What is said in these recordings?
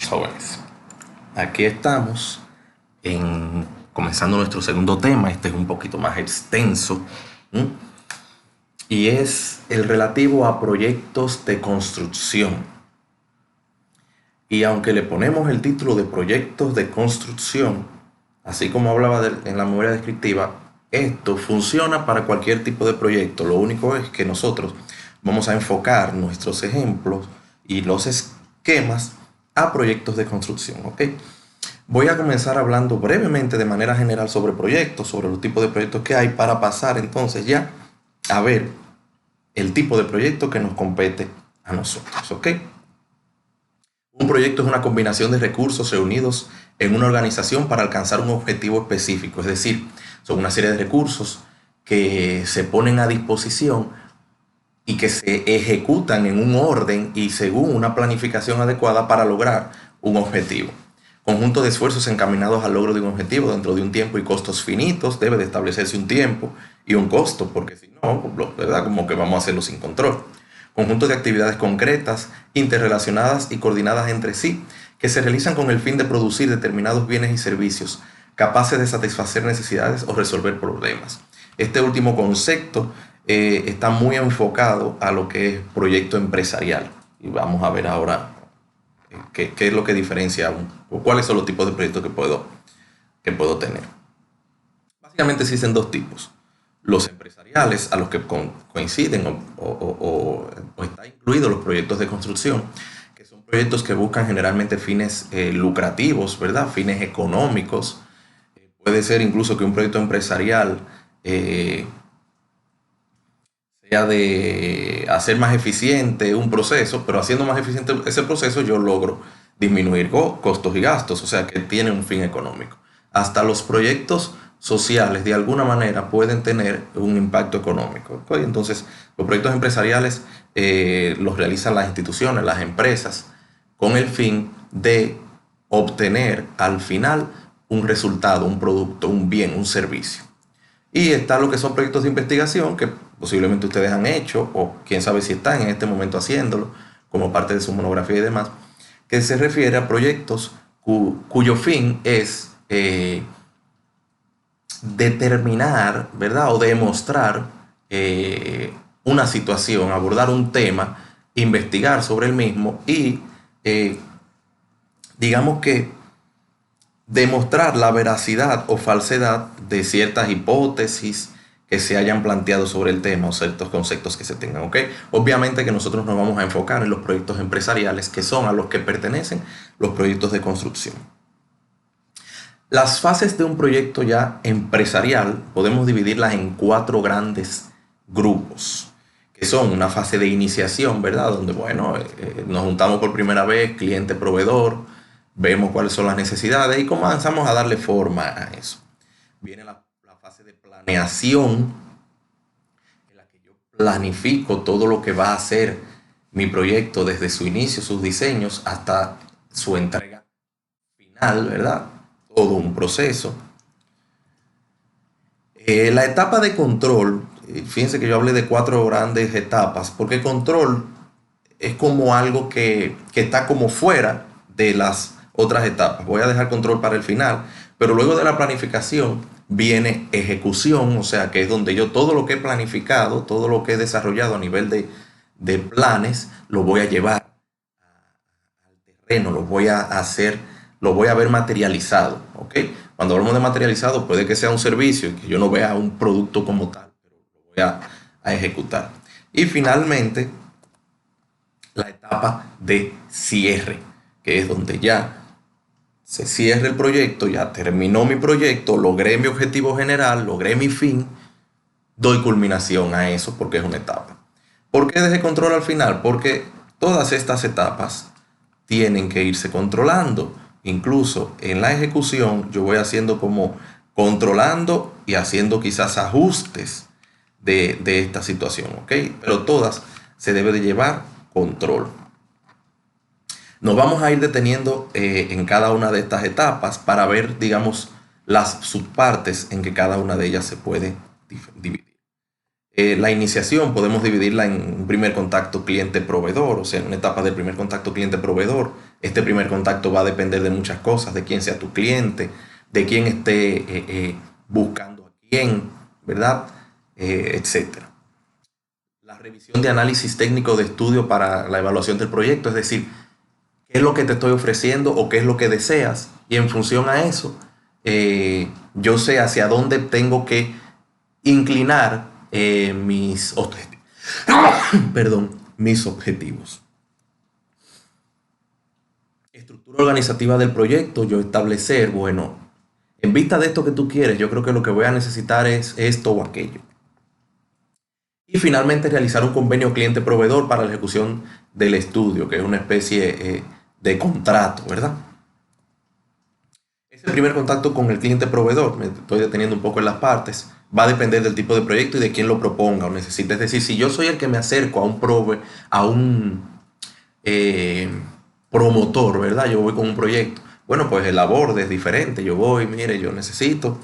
Jóvenes, aquí estamos comenzando nuestro segundo tema. Este es un poquito más extenso, ¿m? Y es el relativo a proyectos de construcción. Y aunque le ponemos el título de proyectos de construcción, así como hablaba en la memoria descriptiva, esto funciona para cualquier tipo de proyecto. Lo único es que nosotros vamos a enfocar nuestros ejemplos y los esquemas a proyectos de construcción, ¿ok? Voy a comenzar hablando brevemente de manera general sobre proyectos, sobre los tipos de proyectos que hay, para pasar entonces ya a ver el tipo de proyecto que nos compete a nosotros, ¿ok? Un proyecto es una combinación de recursos reunidos en una organización para alcanzar un objetivo específico, es decir, son una serie de recursos que se ponen a disposición y que se ejecutan en un orden y según una planificación adecuada para lograr un objetivo. Conjunto de esfuerzos encaminados al logro de un objetivo dentro de un tiempo y costos finitos. Debe de establecerse un tiempo y un costo, porque si no, ¿verdad? Como que vamos a hacerlo sin control. Conjunto de actividades concretas, interrelacionadas y coordinadas entre sí, que se realizan con el fin de producir determinados bienes y servicios capaces de satisfacer necesidades o resolver problemas. Este último concepto está muy enfocado a lo que es proyecto empresarial. Y vamos a ver ahora qué es lo que diferencia o cuáles son los tipos de proyectos que puedo tener. Básicamente existen dos tipos. Los empresariales, a los que coinciden o está incluidos los proyectos de construcción, que son proyectos que buscan generalmente fines lucrativos, ¿verdad? Fines económicos. Puede ser incluso que un proyecto empresarial sea de hacer más eficiente un proceso, pero haciendo más eficiente ese proceso yo logro disminuir costos y gastos, o sea que tiene un fin económico. Hasta los proyectos sociales de alguna manera pueden tener un impacto económico, ¿ok? Entonces los proyectos empresariales los realizan las instituciones, las empresas, con el fin de obtener al final un resultado, un producto, un bien, un servicio. Y está lo que son proyectos de investigación que posiblemente ustedes han hecho o quién sabe si están en este momento haciéndolo como parte de su monografía y demás, que se refiere a proyectos cuyo fin es determinar, ¿verdad? O demostrar una situación, abordar un tema, investigar sobre el mismo y digamos que demostrar la veracidad o falsedad de ciertas hipótesis que se hayan planteado sobre el tema o ciertos conceptos que se tengan, ¿ok? Obviamente que nosotros nos vamos a enfocar en los proyectos empresariales, que son a los que pertenecen los proyectos de construcción. Las fases de un proyecto ya empresarial podemos dividirlas en 4 grandes grupos, que son una fase de iniciación, ¿verdad? Donde, bueno, nos juntamos por primera vez, cliente-proveedor, vemos cuáles son las necesidades y comenzamos a darle forma a eso. Viene la fase de planeación, en la que yo planifico todo lo que va a ser mi proyecto desde su inicio, sus diseños, hasta su entrega final, ¿verdad? Todo un proceso. La etapa de control, fíjense que yo hablé de 4 grandes etapas, porque control es como algo que está como fuera de las otras etapas. Voy a dejar control para el final, pero luego de la planificación viene ejecución, o sea que es donde yo todo lo que he planificado, todo lo que he desarrollado a nivel de planes, lo voy a llevar al terreno, lo voy a hacer, lo voy a ver materializado, ¿ok? Cuando hablamos de materializado puede que sea un servicio y que yo no vea un producto como tal, pero lo voy a ejecutar. Y finalmente, la etapa de cierre, que es donde ya se cierra el proyecto, ya terminó mi proyecto, logré mi objetivo general, logré mi fin, doy culminación a eso porque es una etapa. ¿Por qué dejé control al final? Porque todas estas etapas tienen que irse controlando. Incluso en la ejecución yo voy haciendo como controlando y haciendo quizás ajustes de esta situación, ¿ok? Pero todas se debe de llevar control. Nos vamos a ir deteniendo en cada una de estas etapas para ver, digamos, las subpartes en que cada una de ellas se puede dividir. La iniciación podemos dividirla en un primer contacto cliente-proveedor, o sea, en una etapa del primer contacto cliente-proveedor Este primer contacto va a depender de muchas cosas, de quién sea tu cliente, de quién esté buscando a quién, ¿verdad? Etcétera. La revisión de análisis técnico de estudio para la evaluación del proyecto, es decir, qué es lo que te estoy ofreciendo o qué es lo que deseas, y en función a eso, yo sé hacia dónde tengo que inclinar mis objetivos. Perdón, mis objetivos. Estructura organizativa del proyecto, yo establecer, bueno, en vista de esto que tú quieres, yo creo que lo que voy a necesitar es esto o aquello. Y finalmente realizar un convenio cliente-proveedor para la ejecución del estudio, que es una especie de contrato, ¿verdad? Ese primer contacto con el cliente-proveedor, me estoy deteniendo un poco en las partes, va a depender del tipo de proyecto y de quién lo proponga o necesite. Es decir, si yo soy el que me acerco a un eh, promotor, ¿verdad? Yo voy con un proyecto. Bueno, pues el aborde es diferente. Yo voy, mire, yo necesito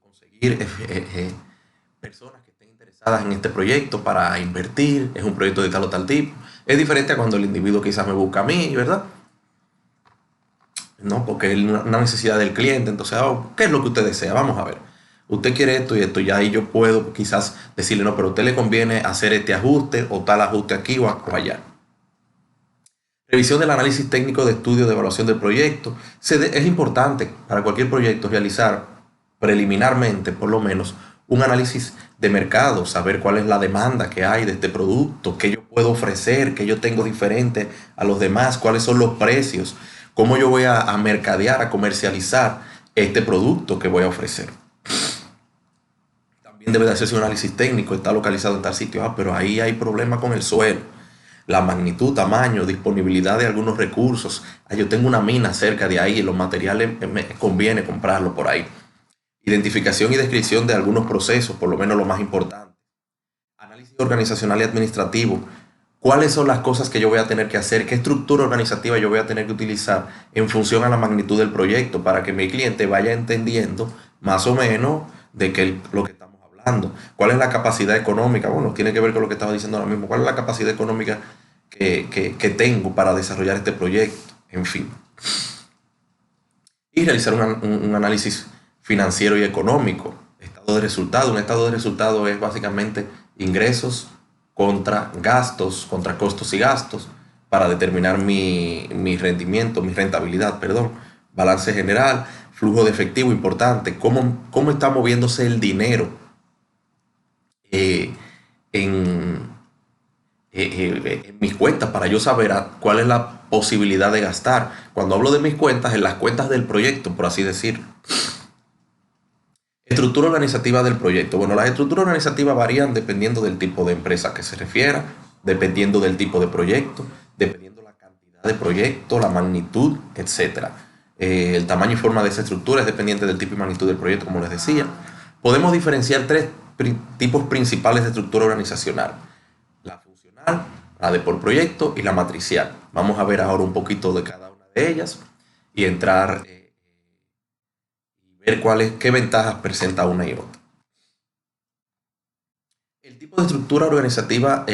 conseguir personas que estén interesadas en este proyecto para invertir. Es un proyecto de tal o tal tipo. Es diferente a cuando el individuo quizás me busca a mí, ¿verdad? ¿No? Porque es una necesidad del cliente. Entonces, oh, ¿qué es lo que usted desea? Vamos a ver. Usted quiere esto y esto, y ahí yo puedo quizás decirle, no, pero a usted le conviene hacer este ajuste o tal ajuste aquí o allá. Revisión del análisis técnico de estudio de evaluación del proyecto. Es importante para cualquier proyecto realizar preliminarmente, por lo menos, un análisis de mercado, saber cuál es la demanda que hay de este producto, qué yo puedo ofrecer, qué yo tengo diferente a los demás, cuáles son los precios, cómo yo voy a mercadear, a comercializar este producto que voy a ofrecer. También debe de hacerse un análisis técnico, está localizado en tal sitio, pero ahí hay problema con el suelo, la magnitud, tamaño, disponibilidad de algunos recursos. Yo tengo una mina cerca de ahí y los materiales me conviene comprarlo por ahí. Identificación y descripción de algunos procesos, por lo menos lo más importante. Análisis organizacional y administrativo. ¿Cuáles son las cosas que yo voy a tener que hacer? ¿Qué estructura organizativa yo voy a tener que utilizar en función a la magnitud del proyecto para que mi cliente vaya entendiendo más o menos de lo que estamos hablando? ¿Cuál es la capacidad económica? Bueno, tiene que ver con lo que estaba diciendo ahora mismo. ¿Cuál es la capacidad económica que tengo para desarrollar este proyecto? En fin. Y realizar un análisis financiero y económico. Estado de resultado. Un estado de resultado es básicamente ingresos contra gastos, contra costos y gastos, para determinar mi rendimiento, mi rentabilidad, perdón. Balance general, flujo de efectivo importante, cómo está moviéndose el dinero eh, en, en mis cuentas para yo saber cuál es la posibilidad de gastar. Cuando hablo de mis cuentas, en las cuentas del proyecto, por así decirlo. Estructura organizativa del proyecto. Bueno, las estructuras organizativas varían dependiendo del tipo de empresa que se refiera, dependiendo del tipo de proyecto, dependiendo la cantidad de proyecto, la magnitud, etcétera. El tamaño y forma de esa estructura es dependiente del tipo y magnitud del proyecto, como les decía. Podemos diferenciar tres tipos principales de estructura organizacional: la funcional, la de por proyecto y la matricial. Vamos a ver ahora un poquito de cada una de ellas y entrar ver qué ventajas presenta una y otra. El tipo de estructura organizativa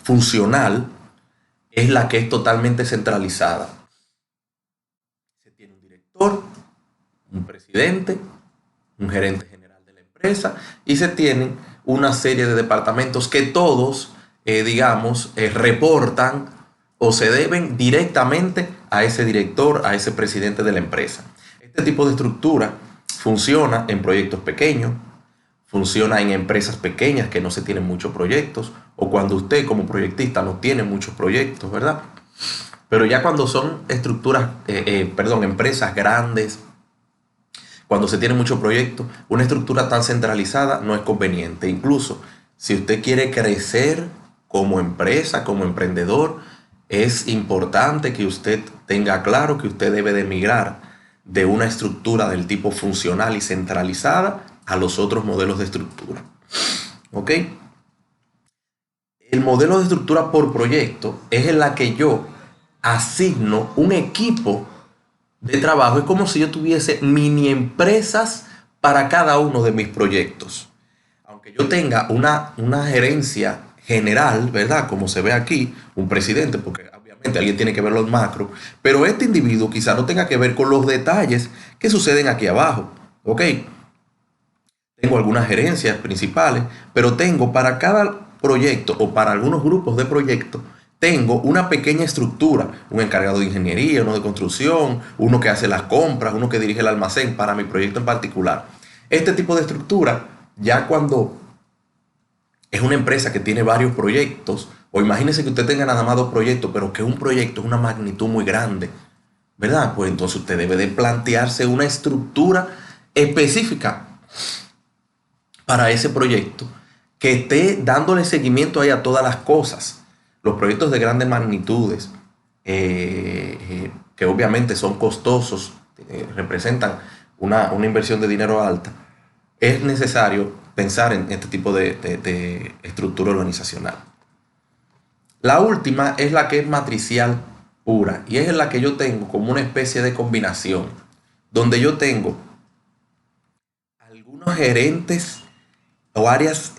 funcional es la que es totalmente centralizada. Se tiene un director, un presidente, un gerente general de la empresa y se tienen una serie de departamentos que todos, reportan o se deben directamente a ese director, a ese presidente de la empresa. Este tipo de estructura funciona en proyectos pequeños, funciona en empresas pequeñas que no se tienen muchos proyectos, o cuando usted como proyectista no tiene muchos proyectos, ¿verdad? Pero ya cuando son empresas grandes, cuando se tiene muchos proyectos, una estructura tan centralizada no es conveniente. Incluso si usted quiere crecer como empresa, como emprendedor, es importante que usted tenga claro que usted debe de migrar de una estructura del tipo funcional y centralizada a los otros modelos de estructura. ¿Ok? El modelo de estructura por proyecto es en la que yo asigno un equipo de trabajo. Es como si yo tuviese mini empresas para cada uno de mis proyectos. Aunque yo tenga una gerencia general, ¿verdad? Como se ve aquí, un presidente, porque obviamente alguien tiene que ver los macros, pero este individuo quizá no tenga que ver con los detalles que suceden aquí abajo. ¿Ok? Tengo algunas gerencias principales, pero tengo para cada proyecto o para algunos grupos de proyectos, tengo una pequeña estructura, un encargado de ingeniería, uno de construcción, uno que hace las compras, uno que dirige el almacén para mi proyecto en particular. Este tipo de estructura, ya cuando es una empresa que tiene varios proyectos, o imagínese que usted tenga nada más dos proyectos, pero que un proyecto es una magnitud muy grande, ¿verdad? Pues entonces usted debe de plantearse una estructura específica para ese proyecto que esté dándole seguimiento ahí a todas las cosas. Los proyectos de grandes magnitudes, que obviamente son costosos, representan una inversión de dinero alta, es necesario pensar en este tipo de estructura organizacional. La última es la que es matricial pura y es la que yo tengo como una especie de combinación, donde yo tengo algunos gerentes o áreas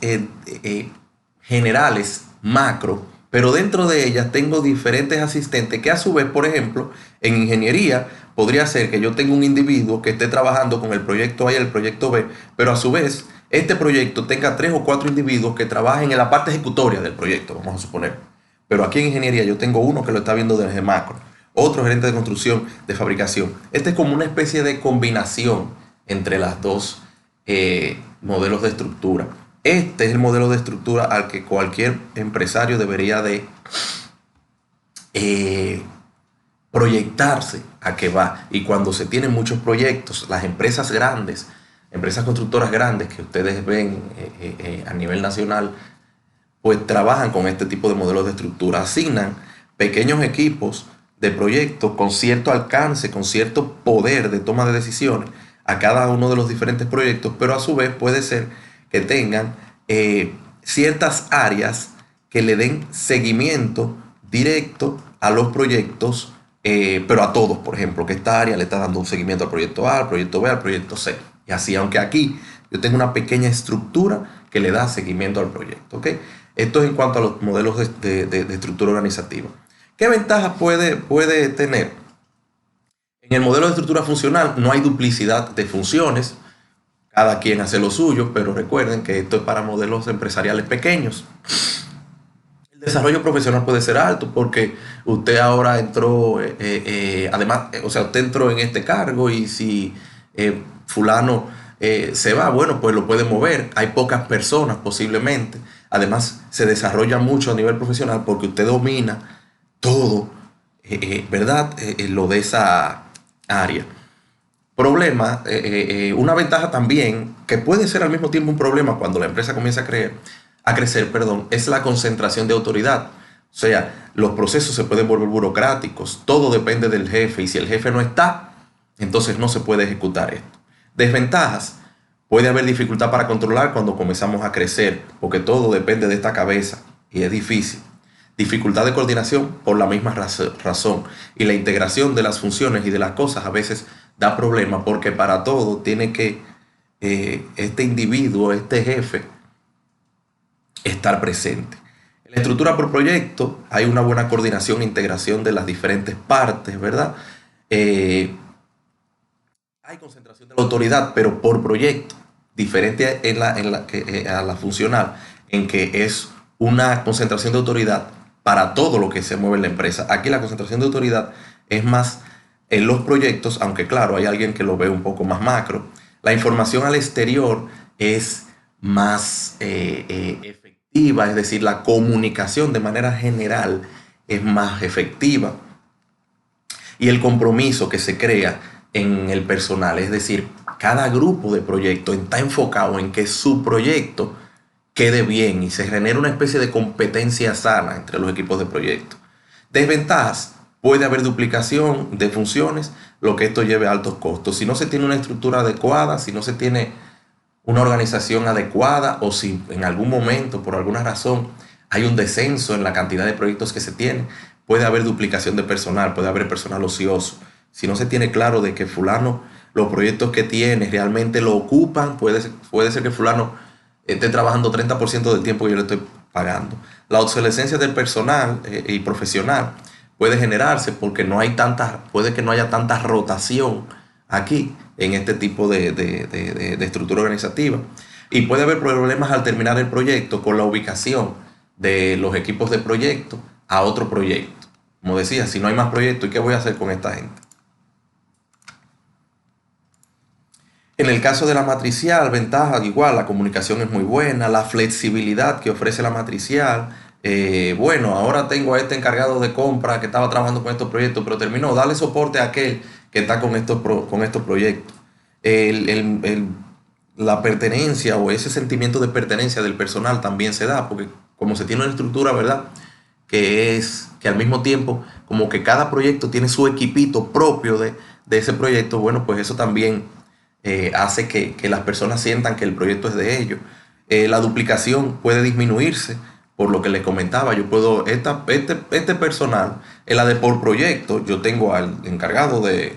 generales macro, pero dentro de ellas tengo diferentes asistentes que a su vez, por ejemplo, en ingeniería podría ser que yo tenga un individuo que esté trabajando con el proyecto A y el proyecto B, pero a su vez este proyecto tenga 3 o 4 individuos que trabajen en la parte ejecutoria del proyecto, vamos a suponer. Pero aquí en ingeniería yo tengo uno que lo está viendo desde macro, otro gerente de construcción, de fabricación. Este es como una especie de combinación entre las dos modelos de estructura. Este es el modelo de estructura al que cualquier empresario debería de proyectarse a que va. Y cuando se tienen muchos proyectos, las empresas grandes, empresas constructoras grandes que ustedes ven a nivel nacional, pues trabajan con este tipo de modelos de estructura. Asignan pequeños equipos de proyectos con cierto alcance, con cierto poder de toma de decisiones a cada uno de los diferentes proyectos, pero a su vez puede ser que tengan ciertas áreas que le den seguimiento directo a los proyectos, pero a todos, por ejemplo, que esta área le está dando un seguimiento al proyecto A, al proyecto B, al proyecto C. Y así, aunque aquí yo tengo una pequeña estructura que le da seguimiento al proyecto. ¿Ok? Esto es en cuanto a los modelos de estructura organizativa. ¿Qué ventajas puede tener? En el modelo de estructura funcional no hay duplicidad de funciones, cada quien hace lo suyo, pero recuerden que esto es para modelos empresariales pequeños. El desarrollo profesional puede ser alto porque usted ahora entró, además, o sea, usted entró en este cargo y si fulano se va, bueno, pues lo puede mover. Hay pocas personas posiblemente. Además, se desarrolla mucho a nivel profesional porque usted domina todo, ¿verdad? Lo de esa área. Problema, una ventaja también, que puede ser al mismo tiempo un problema cuando la empresa comienza a crecer, perdón, es la concentración de autoridad. O sea, los procesos se pueden volver burocráticos, todo depende del jefe y si el jefe no está, entonces no se puede ejecutar esto. Desventajas, puede haber dificultad para controlar cuando comenzamos a crecer, porque todo depende de esta cabeza y es difícil. Dificultad de coordinación por la misma razón. Y la integración de las funciones y de las cosas a veces da problemas porque para todo tiene que este individuo, este jefe, estar presente. En la estructura por proyecto hay una buena coordinación e integración de las diferentes partes, ¿verdad? Hay concentración de la autoridad, pero por proyecto, diferente a la funcional, en que es una concentración de autoridad para todo lo que se mueve en la empresa. Aquí la concentración de autoridad es más en los proyectos, aunque claro, hay alguien que lo ve un poco más macro. La información al exterior es más efectiva, es decir, la comunicación de manera general es más efectiva. Y el compromiso que se crea en el personal, es decir, cada grupo de proyecto está enfocado en que su proyecto quede bien y se genera una especie de competencia sana entre los equipos de proyecto. Desventajas, puede haber duplicación de funciones, lo que esto lleve a altos costos. Si no se tiene una estructura adecuada, si no se tiene una organización adecuada o si en algún momento, por alguna razón, hay un descenso en la cantidad de proyectos que se tienen, puede haber duplicación de personal, puede haber personal ocioso. Si no se tiene claro de que fulano, los proyectos que tiene realmente lo ocupan, puede ser que fulano esté trabajando 30% del tiempo que yo le estoy pagando. La obsolescencia del personal y profesional puede generarse porque no hay puede que no haya tanta rotación aquí en este tipo de estructura organizativa. Y puede haber problemas al terminar el proyecto con la ubicación de los equipos de proyecto a otro proyecto. Como decía, si no hay más proyectos, ¿y qué voy a hacer con esta gente? En el caso de la matricial, ventaja, igual, la comunicación es muy buena, la flexibilidad que ofrece la matricial. Bueno, ahora tengo a este encargado de compra que estaba trabajando con estos proyectos, pero terminó, darle soporte a aquel que está con con estos proyectos. El- el- el- la pertenencia o ese sentimiento de pertenencia del personal también se da, porque como se tiene una estructura, ¿verdad? Que es que al mismo tiempo, como que cada proyecto tiene su equipito propio de ese proyecto, bueno, pues eso también hace que las personas sientan que el proyecto es de ellos. La duplicación puede disminuirse, por lo que les comentaba. Yo puedo, este personal, en la de por proyecto, yo tengo al encargado de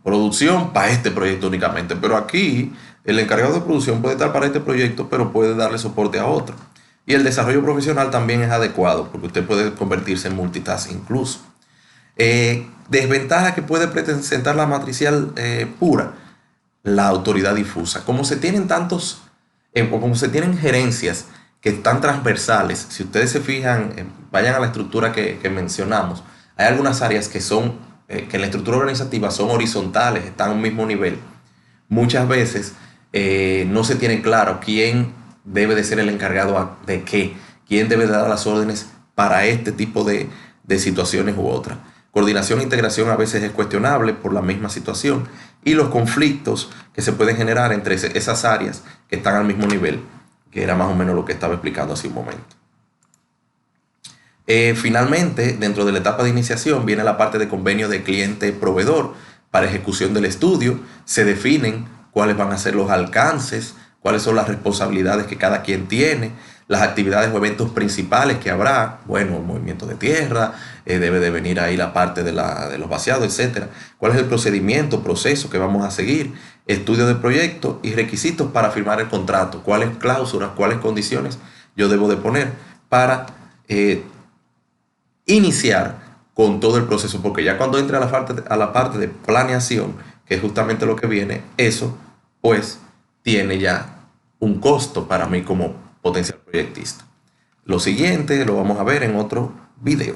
producción para este proyecto únicamente, pero aquí el encargado de producción puede estar para este proyecto, pero puede darle soporte a otro. Y el desarrollo profesional también es adecuado, porque usted puede convertirse en multitask incluso. Desventaja que puede presentar la matricial pura, la autoridad difusa. Como se tienen o como se tienen gerencias que están transversales, si ustedes se fijan, vayan a la estructura que mencionamos, hay algunas áreas que en la estructura organizativa son horizontales, están a un mismo nivel. Muchas veces no se tiene claro quién debe de ser el encargado de qué, quién debe de dar las órdenes para este tipo de situaciones u otras. Coordinación e integración a veces es cuestionable por la misma situación y los conflictos que se pueden generar entre esas áreas que están al mismo nivel, que era más o menos lo que estaba explicando hace un momento. Finalmente, dentro de la etapa de iniciación viene la parte de convenio de cliente-proveedor. Para ejecución del estudio se definen cuáles van a ser los alcances, cuáles son las responsabilidades que cada quien tiene, las actividades o eventos principales que habrá, bueno, el movimiento de tierra, debe de venir ahí la parte de los vaciados, etcétera. ¿Cuál es el procedimiento, proceso que vamos a seguir? Estudio de proyecto y requisitos para firmar el contrato. ¿Cuáles cláusulas, cuáles condiciones yo debo de poner para iniciar con todo el proceso? Porque ya cuando entre a la parte de planeación, que es justamente lo que viene, eso pues tiene ya un costo para mí como potencial proyectista. Lo siguiente lo vamos a ver en otro video.